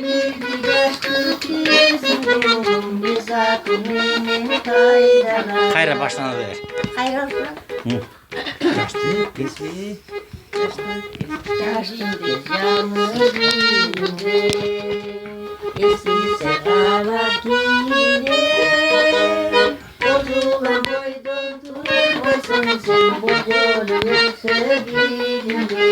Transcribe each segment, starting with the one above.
bir yaşlı kesin oğlum rızakın benim kaydalar. Hayra baştan ver. Hayır olsun. Yaşlı kesi. Yaşlı canı dilinde esirse ağlar yine. Otulan boydun durmasın sen bu gönlün sevdiğinde.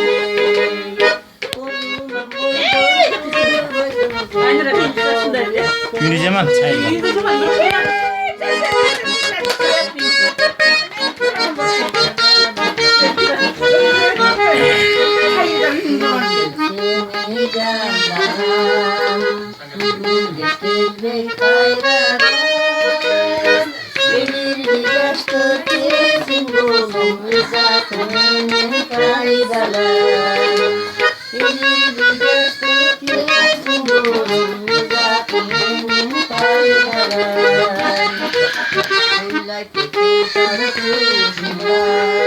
Otulan boydun durmasın sen. Aynı rakam saçındaydı. Yürüyeceğim abi çayla. Yüzde zaman nasıl ya? Seni canlarım, geçtirmek hayranım. Belirli yaşta kesin oğlum rızakının faydalar. Belirli yaşta kesin oğlum rızakının faydalar. Öyle ki bir şarkı var.